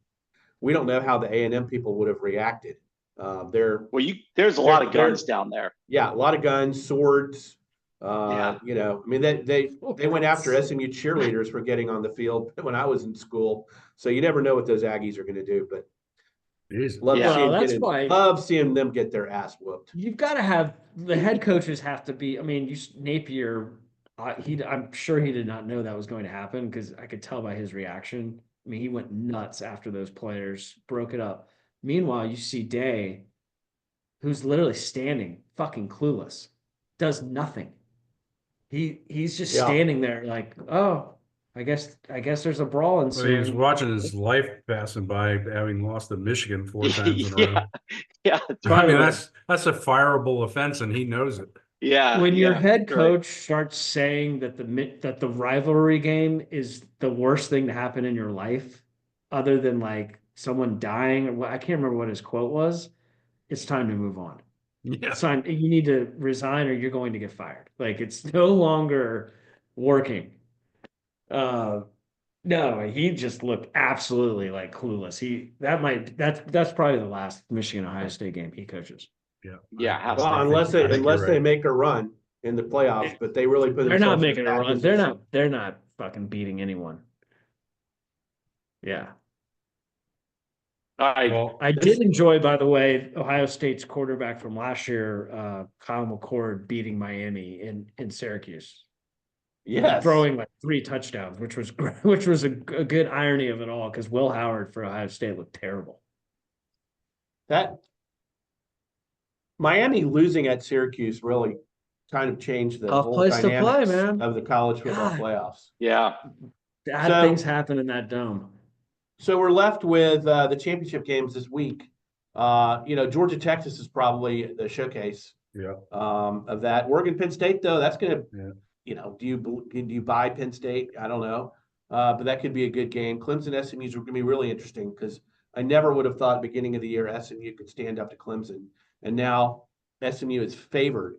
we don't know how the A&M people would have reacted. There's a lot of guns down there. Yeah, a lot of guns, swords. Yeah. I mean, they went after SMU cheerleaders for getting on the field when I was in school. So you never know what those Aggies are going to do, but love seeing them get their ass whooped. You've got to have the head coaches have to be. I mean, Napier. I'm sure he did not know that was going to happen because I could tell by his reaction. I mean, he went nuts after those players broke it up. Meanwhile, you see Day, who's literally standing, fucking clueless, does nothing. He's just standing there like, oh, I guess there's a brawl ensuing. Well, he's watching his life passing by, having lost to Michigan 4 times in a row. Yeah, I mean that's a fireable offense, and he knows it. Yeah. When your head coach starts saying that the rivalry game is the worst thing to happen in your life, other than like someone dying, or I can't remember what his quote was. It's time to move on. Yeah. It's time. You need to resign, or you're going to get fired. Like it's no longer working. No, he just looked absolutely like clueless. That's probably the last Michigan Ohio State game he coaches. Yeah. Well, unless they make a run in the playoffs, but they really put. They're not making a run. They're not fucking beating anyone. Yeah. I did enjoy, by the way, Ohio State's quarterback from last year, Kyle McCord, beating Miami in Syracuse. Yes, throwing like 3 touchdowns, which was a good irony of it all because Will Howard for Ohio State looked terrible. That Miami losing at Syracuse really kind of changed the Tough whole place to play, dynamics man. of the college football playoffs. Yeah. Bad things happen in that dome. So we're left with the championship games this week. Georgia Texas is probably the showcase. Yeah. Of that. Oregon Penn State though, that's going to. Yeah. Do you buy Penn State? I don't know, but that could be a good game. Clemson SMU is going to be really interesting because I never would have thought beginning of the year SMU could stand up to Clemson, and now SMU is favored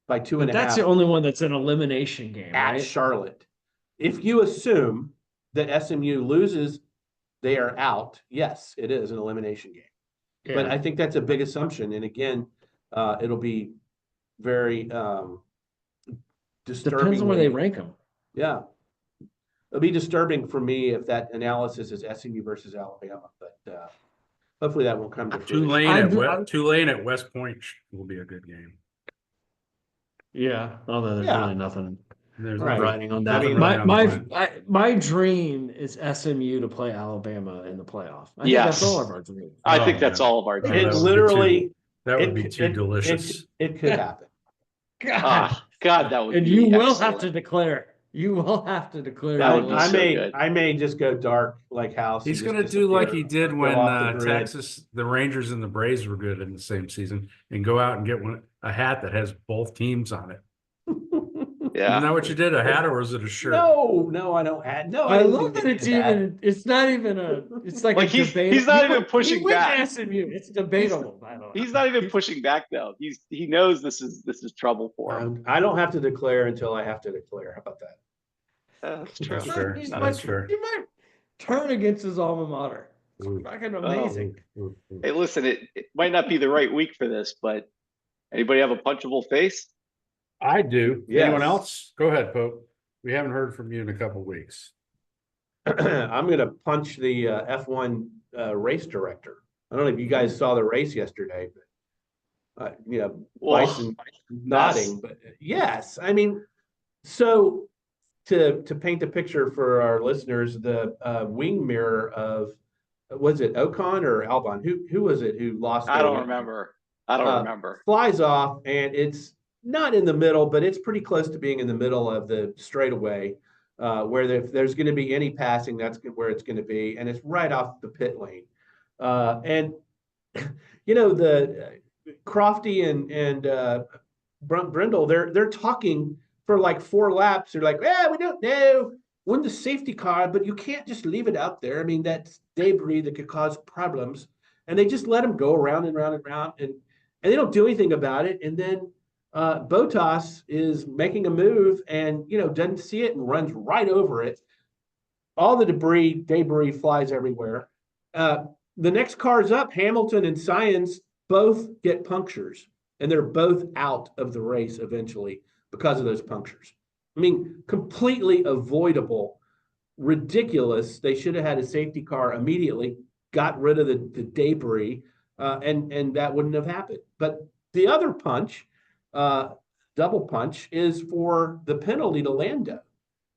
by 2.5. That's the only one that's an elimination game at right? Charlotte. If you assume that SMU loses, they are out. Yes, it is an elimination game, but I think that's a big assumption. And again, it'll be very. Disturbing. Depends on where they rank them. Yeah. It'll be disturbing for me if that analysis is SMU versus Alabama, but hopefully that will come to fruition. Tulane at West Point will be a good game. Yeah, although there's really nothing writing on that. I mean, my dream is SMU to play Alabama in the playoff. I think that's all of our dreams. I think that's all of our dreams. It literally that would be too delicious. It could happen. God, that would. And be you excellent. will have to declare. You will have to declare. That would be I may just go dark like House. He's going to do like he did when the Rangers and the Braves were good in the same season, and go out and get a hat that has both teams on it. Yeah. Isn't that what you did? A hat, or is it a shirt? No, I don't have. No, I love that it's even. It's not even a. It's like a debate. He's not even pushing back. SMU. It's debatable. By the way, he's not even pushing back though. He knows this is trouble for him. I don't have to declare until I have to declare. How about that? That's true. That's fair. That's fair. He might turn against his alma mater. It's fucking amazing. Hey, listen, it might not be the right week for this, but anybody have a punchable face? I do. Yes. Anyone else? Go ahead, Pope. We haven't heard from you in a couple of weeks. I'm going to punch the F1 race director. I don't know if you guys saw the race yesterday, but Bison nodding. But yes, I mean, so to paint the picture for our listeners, the wing mirror of was it Ocon or Albon? Who was it who lost? I their don't win? remember. I don't remember. Flies off, and it's not in the middle, but it's pretty close to being in the middle of the straightaway, where if there's going to be any passing, that's where it's going to be, and it's right off the pit lane. And the Crofty and Brindle, they're talking for like 4 laps. They're like, "Yeah, we don't know when the safety car, but you can't just leave it out there. I mean, that's debris that could cause problems." And they just let them go around and round and round, and they don't do anything about it. And then Bottas is making a move and doesn't see it and runs right over it. All the debris flies everywhere. The next car's up. Hamilton and Sainz both get punctures, and they're both out of the race eventually because of those punctures. I mean, completely avoidable, ridiculous. They should have had a safety car immediately, got rid of the debris, and that wouldn't have happened. But the other punch, double punch, is for the penalty to Lando.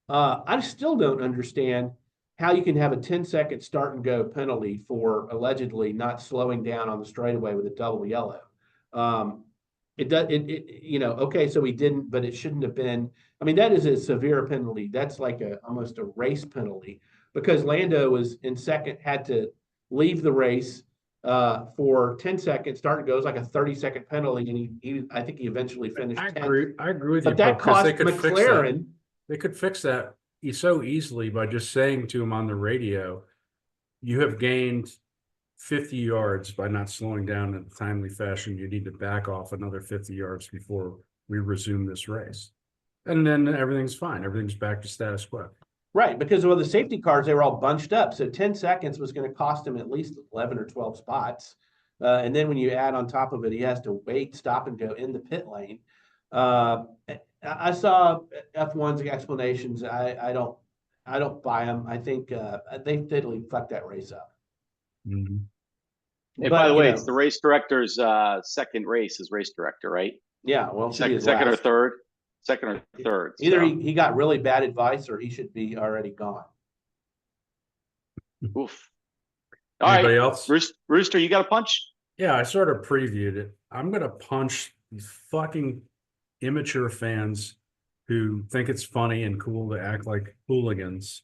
I still don't understand how you can have a 10-second start and go penalty for allegedly not slowing down on the straightaway with a double yellow. Okay, so he didn't, but it shouldn't have been. I mean, that is a severe penalty. That's like almost a race penalty, because Lando was in second, had to leave the race for 10 seconds. Start and go. It was like a 30-second penalty, and I think he eventually finished 10th. I agree with you. But that because cost they could fix that. McLaren. They could fix that so easily by just saying to him on the radio, "You have gained 50 yards by not slowing down in a timely fashion. You need to back off another 50 yards before we resume this race." And then everything's fine. Everything's back to status quo. Right, because with the safety cars, they were all bunched up. So 10 seconds was going to cost him at least 11 or 12 spots. And then when you add on top of it, he has to wait, stop, and go in the pit lane. I saw F1's explanations. I don't buy them. I think they totally fucked that race up. Mm-hmm. And by the way, it's the race director's second race as race director, right? Yeah, well, second or third. Either he got really bad advice, or he should be already gone. Oof. All Anybody right, else? Rooster, you got a punch? Yeah, I sort of previewed it. I'm going to punch these fucking immature fans who think it's funny and cool to act like hooligans.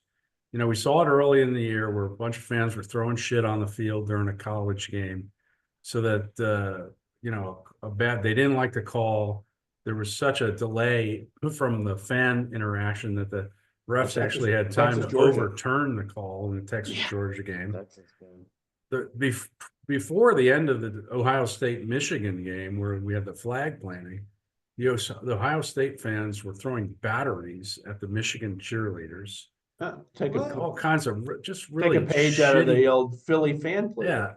We saw it early in the year where a bunch of fans were throwing shit on the field during a college game, so that they didn't like the call. There was such a delay from the fan interaction that the refs actually had time to overturn the call in the Texas-Georgia game. Before the end of the Ohio State-Michigan game, where we had the flag planting, the Ohio State fans were throwing batteries at the Michigan cheerleaders. All kinds of just really take a page out of the old Philly fan play. Yeah,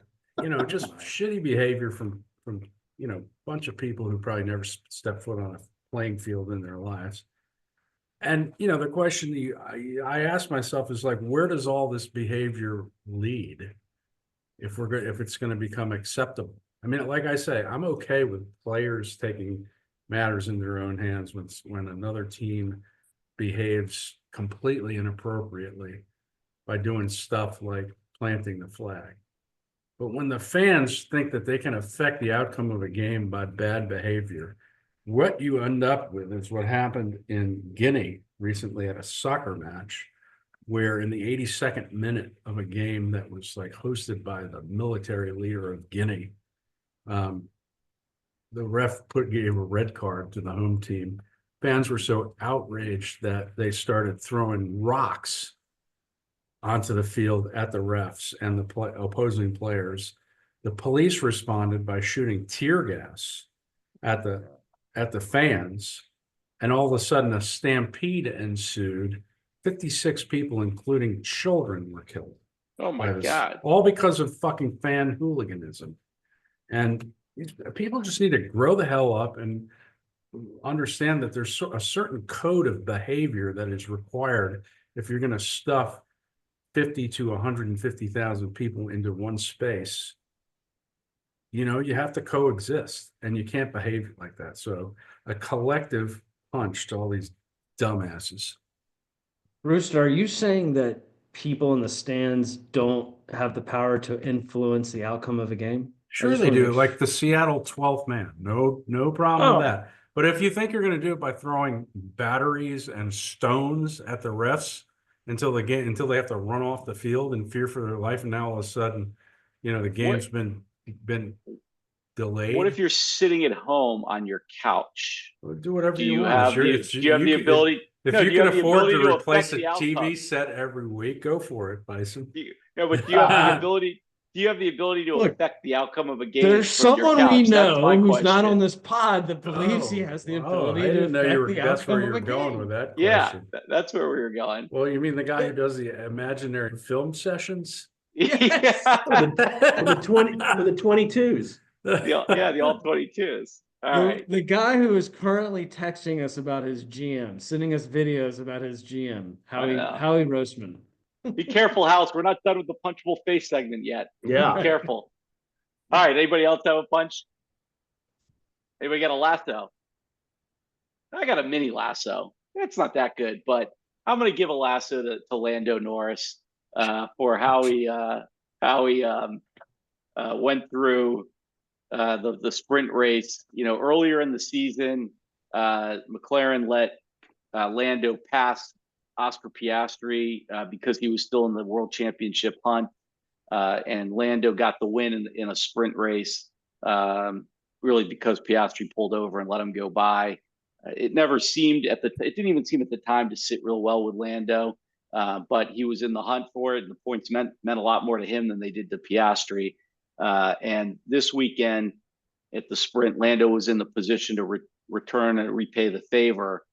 just shitty behavior from bunch of people who probably never stepped foot on a playing field in their lives. And the question I ask myself is like, where does all this behavior lead? If it's going to become acceptable. I mean, like I say, I'm okay with players taking matters in their own hands when another team behaves completely inappropriately by doing stuff like planting the flag. But when the fans think that they can affect the outcome of a game by bad behavior, what you end up with is what happened in Guinea recently at a soccer match, where in the 82nd minute of a game that was like hosted by the military leader of Guinea, the ref gave a red card to the home team. Fans were so outraged that they started throwing rocks onto the field at the refs and the opposing players. The police responded by shooting tear gas at the fans, and all of a sudden a stampede ensued. 56 people, including children, were killed. Oh my God. All because of fucking fan hooliganism. And people just need to grow the hell up and understand that there's a certain code of behavior that is required if you're going to stuff 50 to 150,000 people into one space. You have to coexist, and you can't behave like that. So a collective punch to all these dumbasses. Rooster, are you saying that people in the stands don't have the power to influence the outcome of a game? Sure they do. Like the Seattle 12th man. No problem with that. But if you think you're going to do it by throwing batteries and stones at the refs until they have to run off the field in fear for their life, and now all of a sudden, the game's been delayed. What if you're sitting at home on your couch? Do whatever you want. Do you have the ability? If you can afford to replace a TV set every week, go for it, Bison. But do you have the ability? Do you have the ability to affect the outcome of a game? There's someone we know who's not on this pod that believes he has the ability to affect the outcome of a game. With that question. Yeah, that's where we were going. Well, you mean the guy who does the imaginary film sessions? Yes. with the 22s. The all 22s. All right. The guy who is currently texting us about his GM, sending us videos about his GM, Howie Roastman. Be careful, House. We're not done with the punchable face segment yet. Yeah. Be careful. All right. Anybody else have a punch? Anybody got a lasso? I got a mini lasso. It's not that good, but I'm going to give a lasso to Lando Norris for how he went through the sprint race. Earlier in the season, McLaren let Lando pass Oscar Piastri because he was still in the World Championship hunt, and Lando got the win in a sprint race, really because Piastri pulled over and let him go by. It never seemed it didn't even seem at the time to sit real well with Lando, but he was in the hunt for it, and the points meant a lot more to him than they did to Piastri. And this weekend at the sprint, Lando was in the position to return and repay the favor.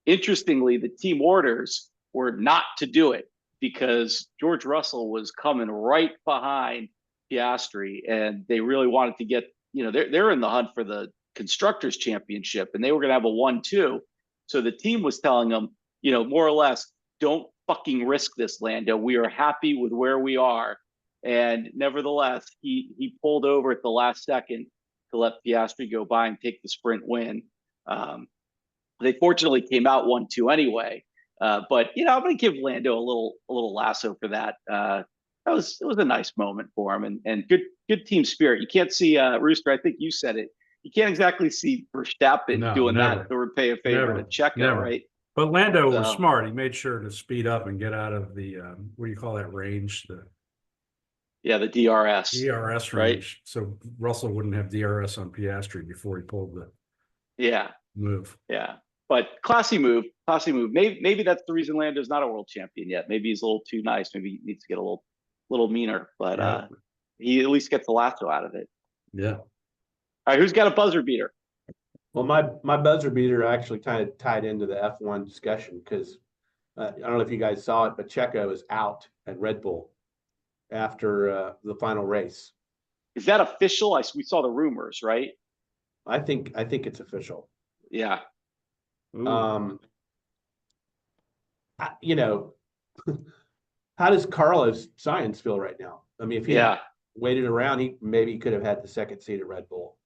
Interestingly, the team orders were not to do it because George Russell was coming right behind Piastri, and they really wanted to get, they're in the hunt for the Constructors' Championship, and they were going to have a 1-2. So the team was telling them, more or less, don't fucking risk this, Lando. We are happy with where we are. And nevertheless, he pulled over at the last second to let Piastri go by and take the sprint win. They fortunately came out 1-2 anyway. But I'm going to give Lando a little lasso for that. It was a nice moment for him, and good team spirit. You can't see Rooster. I think you said it. You can't exactly see Verstappen doing that to repay a favor to Checo, right? But Lando was smart. He made sure to speed up and get out of the what do you call that range? The DRS. DRS range. Right? So Russell wouldn't have DRS on Piastri before he pulled the move. Yeah. But classy move. Maybe that's the reason Lando's not a world champion yet. Maybe he's a little too nice. Maybe he needs to get a little meaner. But he at least gets the lasso out of it. Yeah. All right, who's got a buzzer beater? Well, my buzzer beater actually kind of tied into the F1 discussion because I don't know if you guys saw it, but Checo is out at Red Bull after the final race. Is that official? We saw the rumors, right? I think it's official. Yeah. How does Carlos Sainz feel right now? I mean, if he had waited around, he maybe could have had the second seat at Red Bull.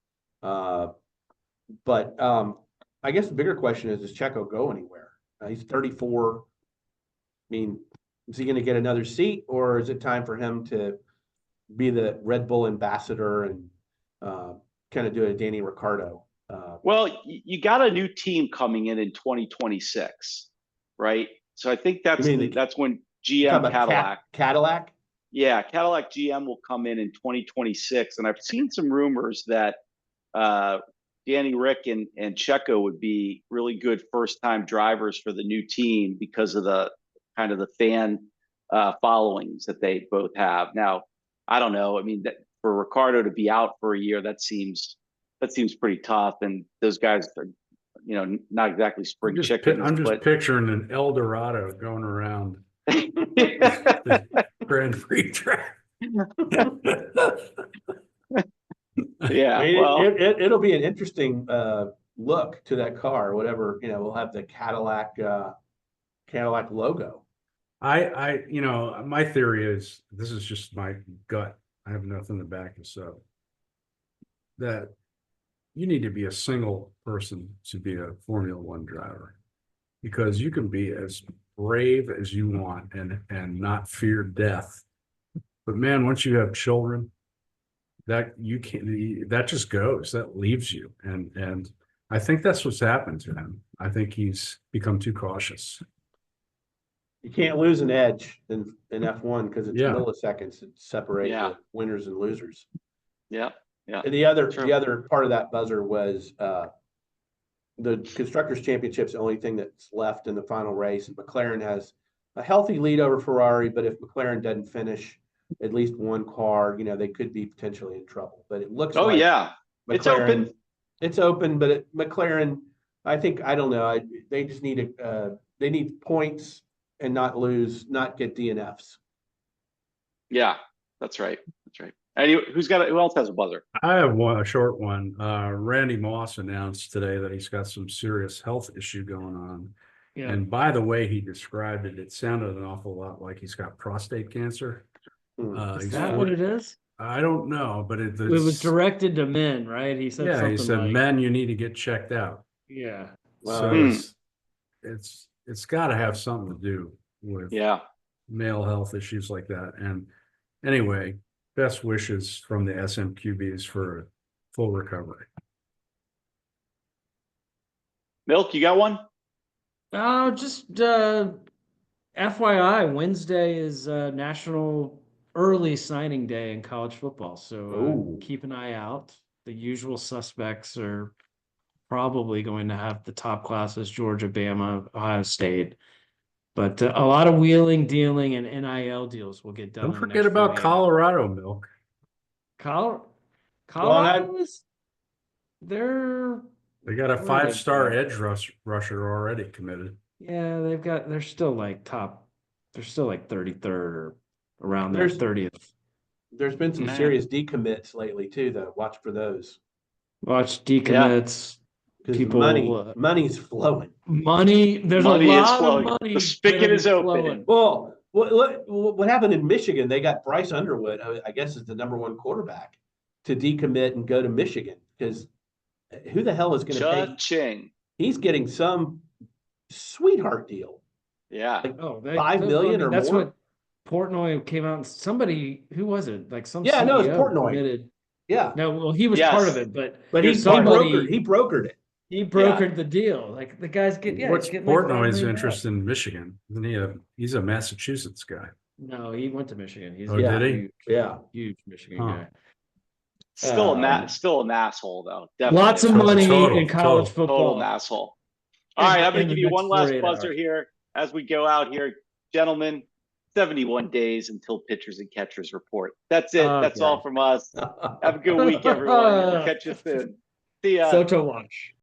But I guess the bigger question is, does Checo go anywhere? He's 34. I mean, is he going to get another seat, or is it time for him to be the Red Bull ambassador and kind of do a Danny Ricciardo? Well, you got a new team coming in 2026, right? So I think that's when GM Cadillac. Yeah, Cadillac GM will come in 2026, and I've seen some rumors that Danny Rick and Checo would be really good first-time drivers for the new team because of the kind of the fan followings that they both have. Now, I don't know. I mean, for Ricciardo to be out for a year, that seems pretty tough. And those guys are, not exactly spring chickens. I'm just picturing an El Dorado going around the Grand Prix track. Yeah, it'll be an interesting look to that car. Whatever, we'll have the Cadillac logo. My theory is, this is just my gut, I have nothing to back this up, that you need to be a single person to be a Formula One driver, because you can be as brave as you want and not fear death. But man, once you have children, that you can't, that just goes, that leaves you. And I think that's what's happened to him. I think he's become too cautious. You can't lose an edge in F1 because it's Yeah. milliseconds that separate Yeah. the winners and losers. Yeah. Yeah. And the other True. part of that buzzer was the Constructors' Championship's the only thing that's left in the final race. And McLaren has a healthy lead over Ferrari, but if McLaren doesn't finish at least one car, they could be potentially in trouble. But it looks Oh like yeah. It's open. It's open, but McLaren, I don't know. They just need they need points and not get DNFs. Yeah, that's right. That's right. Anyway, who else has a buzzer? I have a short one. Randy Moss announced today that he's got some serious health issue going on. Yeah. And by the way he described it, it sounded an awful lot like he's got prostate cancer. Is that what it is? I don't know, but It was directed to men, right? He said something he said, like, men, you need to get checked out. yeah. So it's got to have something to do with male health issues like that. And anyway, best wishes from the SMQBs for a full recovery. Milk, you got one? Oh, just FYI, Wednesday is National Early Signing Day in college football. So keep an eye out. The usual suspects are probably going to have the top classes: Georgia, Bama, Ohio State. But a lot of wheeling, dealing, and NIL deals will get done. Don't forget about Colorado, Milk. Colorado They got a 5-star edge rusher already committed. Yeah, they're still like 33rd or around their 30th. There's been some serious decommits lately too, though. Watch for those. Watch decommits. Because people, money's flowing. There's money a lot is flowing. of money. The spigot is open. Well, what happened in Michigan? They got Bryce Underwood, I guess, is the #1 quarterback, to decommit and go to Michigan, because who the hell is going to pay? Ching. He's getting some sweetheart deal. Yeah. Like $5 million or that's more. What Portnoy came out and somebody, who was it? Like some Yeah, no, it's CEO Portnoy. Committed. Yeah. No, well, he was part of it, but he brokered it. He brokered the deal. Like the guys get What's getting Portnoy's interest in Michigan? Isn't he he's a Massachusetts guy? No, he went to Michigan. He's did he? Huge Michigan guy. Still an asshole though. Definitely lots of money in college football. Total asshole. All right, I'm going to give you one last buzzer here as we go out here, gentlemen. 71 days until pitchers and catchers report. That's it. That's all from us. Have a good week, everyone. We'll catch you soon. See ya. So to watch.